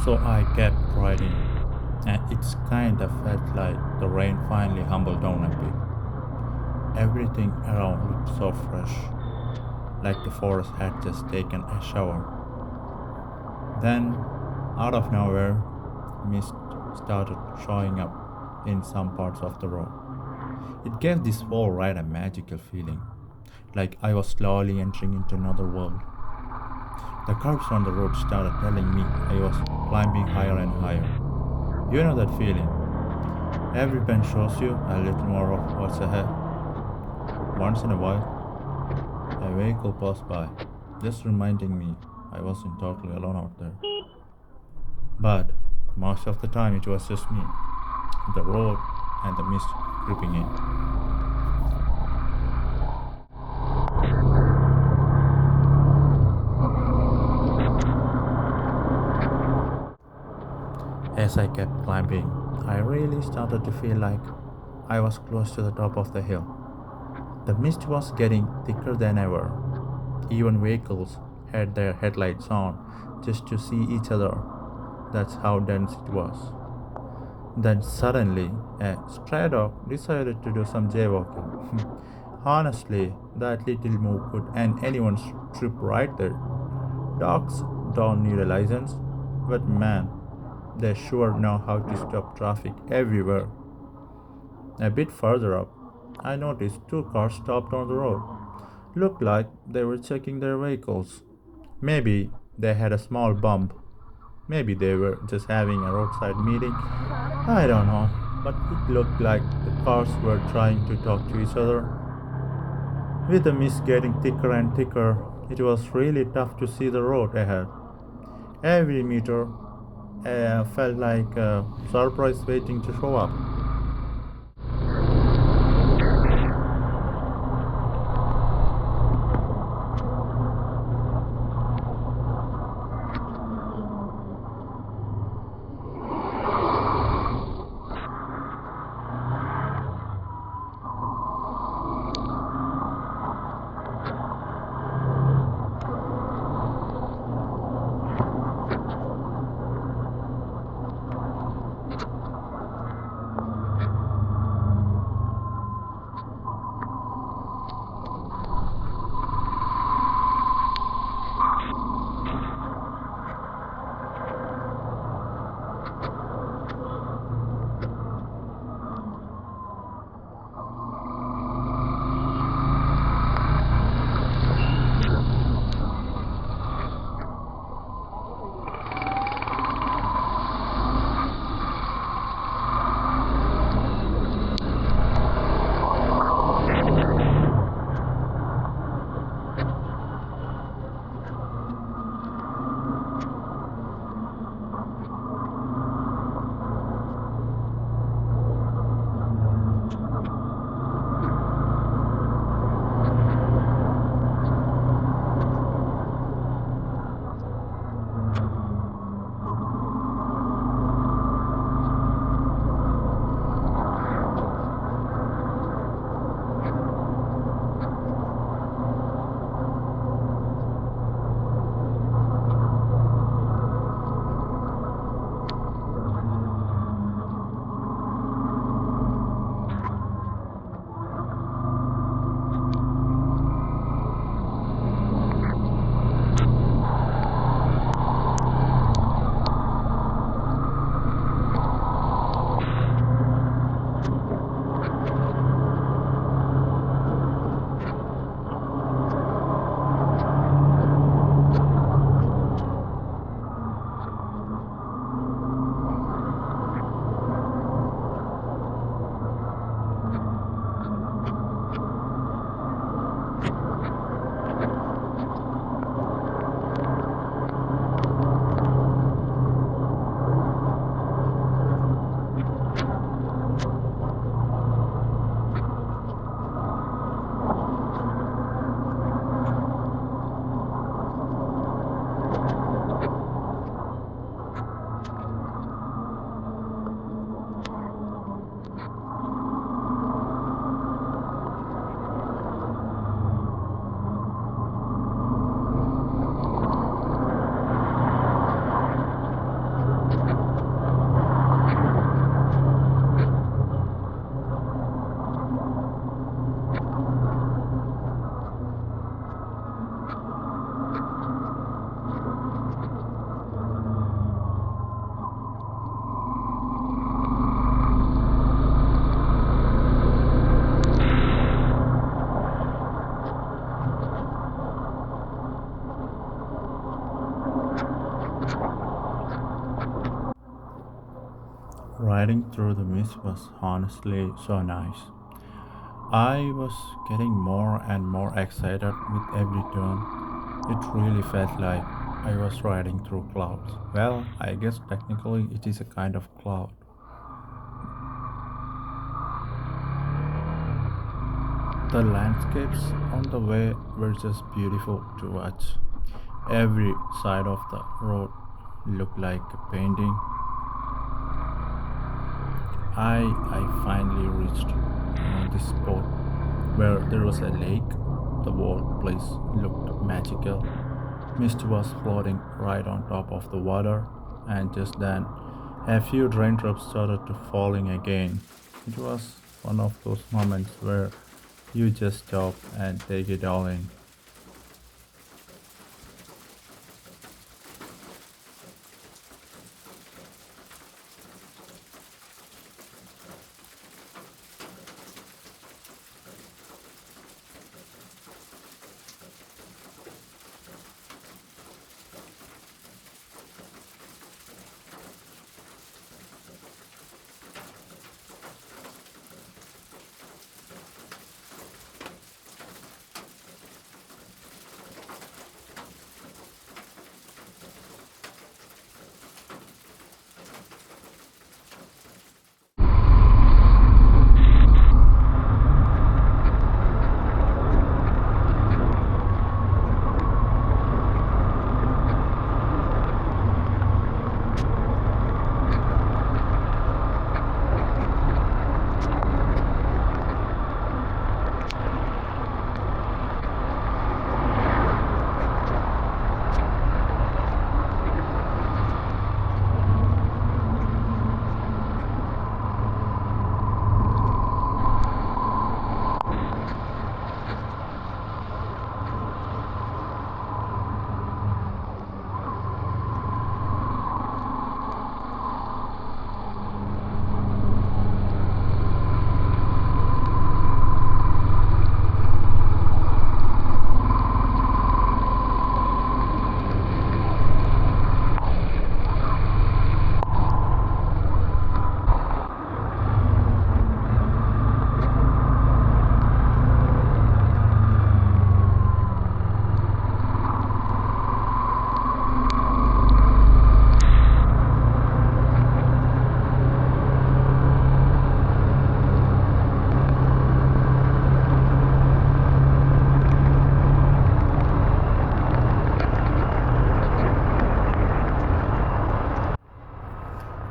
So I kept riding, and it's kind of felt like the rain finally humbled down a bit. Everything around looked so fresh, like the forest had just taken a shower. Then, out of nowhere, mist started showing up in some parts of the road. It gave this whole ride a magical feeling, like I was slowly entering into another world. The curves on the road started telling me I was climbing higher and higher. You know that feeling? Every bend shows you a little more of what's ahead. Once in a while, a vehicle passed by, just reminding me I wasn't totally alone out there. But most of the time it was just me, the road, and the mist creeping in. As I kept climbing, I really started to feel like I was close to the top of the hill. The mist was getting thicker than ever. Even vehicles had their headlights on just to see each other. That's how dense it was. Then suddenly, a stray dog decided to do some jaywalking. Honestly, that little move could end anyone's trip right there. Dogs don't need a license, but man, they sure know how to stop traffic everywhere. A bit further up, I noticed two cars stopped on the road. Looked like they were checking their vehicles. Maybe they had a small bump. Maybe they were just having a roadside meeting. I don't know. But it looked like the cars were trying to talk to each other. With the mist getting thicker and thicker, it was really tough to see the road ahead. Every meter felt like a surprise waiting to show up. Riding through the mist was honestly so nice. I was getting more and more excited with every turn. It really felt like I was riding through clouds. Well, I guess technically it is a kind of cloud. The landscapes on the way were just beautiful to watch. Every side of the road looked like a painting. I finally reached this spot where there was a lake. The whole place looked magical. Mist was floating right on top of the water, and just then, a few raindrops started to falling again. It was one of those moments where you just stop and take it all in.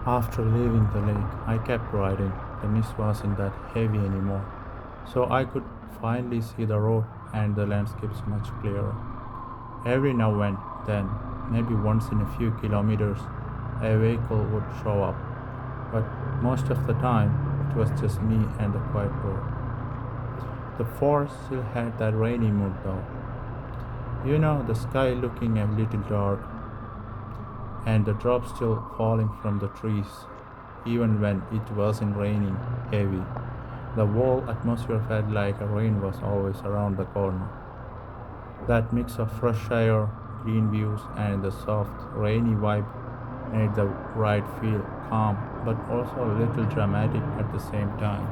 After leaving the lake, I kept riding. The mist wasn't that heavy anymore, so I could finally see the road and the landscapes much clearer. Every now and then, maybe once in a few kilometers, a vehicle would show up, but most of the time it was just me and the quiet road. The forest still had that rainy mood though. You know, the sky looking a little dark and the drops still falling from the trees, even when it wasn't raining heavy. The whole atmosphere felt like a rain was always around the corner. That mix of fresh air, green views, and the soft, rainy vibe made the ride feel calm but also a little dramatic at the same time.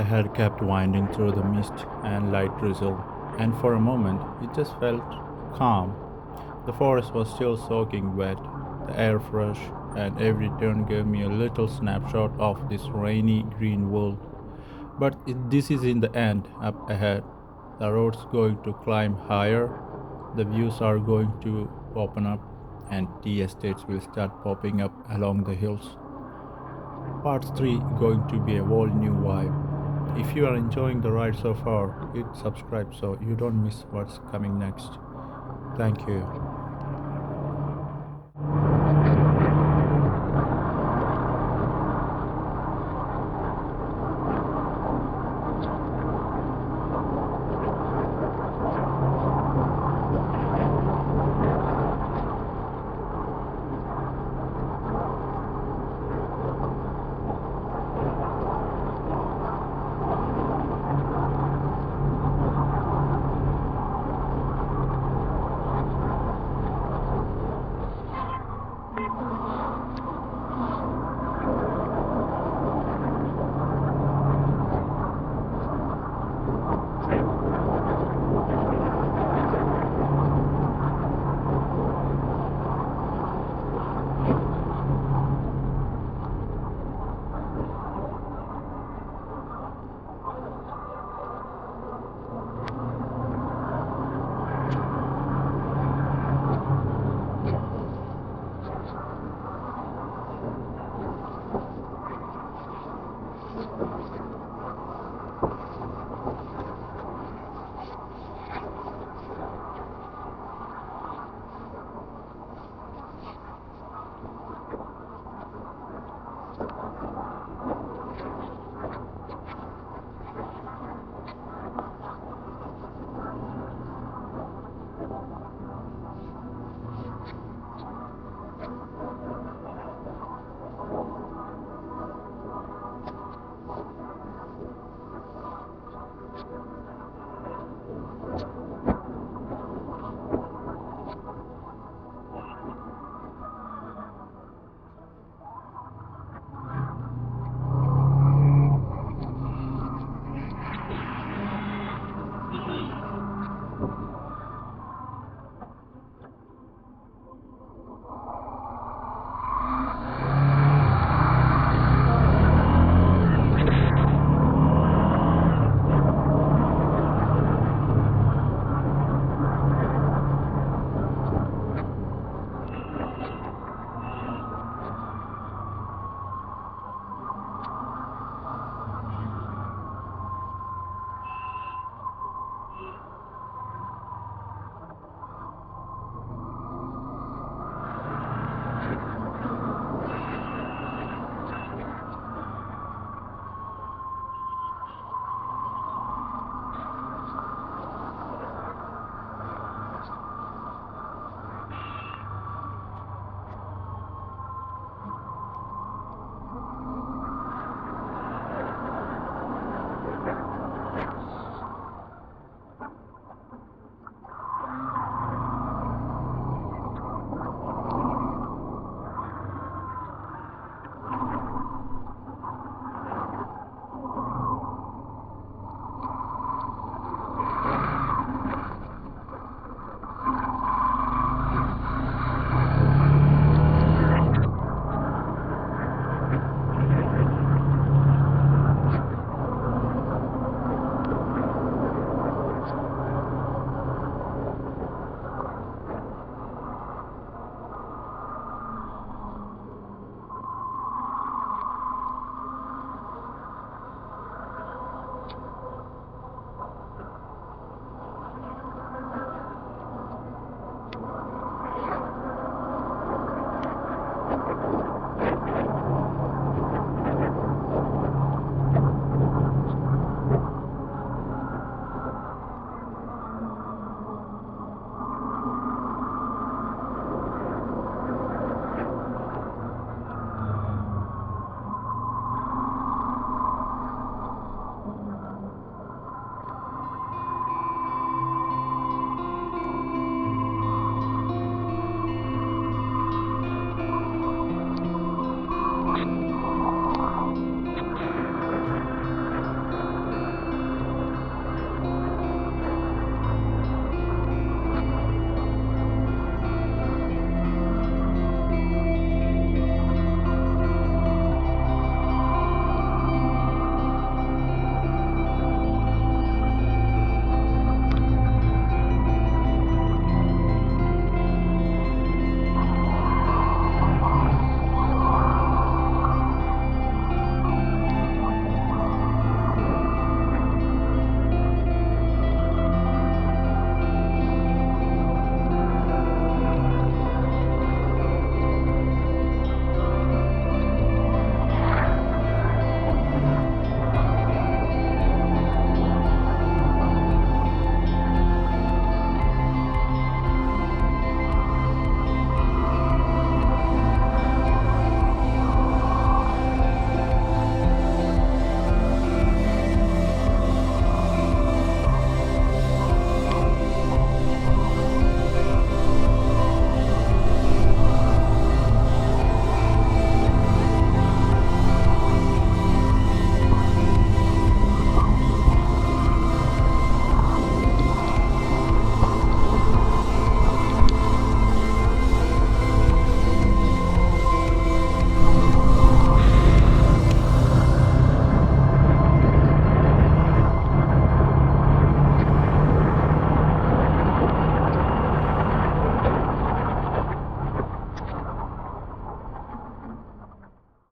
ahead kept winding through the mist and light drizzle, and for a moment it just felt calm. The forest was still soaking wet, the air fresh, and every turn gave me a little snapshot of this rainy green world. But this is in the end, up ahead. The road's going to climb higher, the views are going to open up, and tea estates will start popping up along the hills. Part 3 going to be a whole new vibe. If you are enjoying the ride so far, hit subscribe so you don't miss what's coming next. Thank you.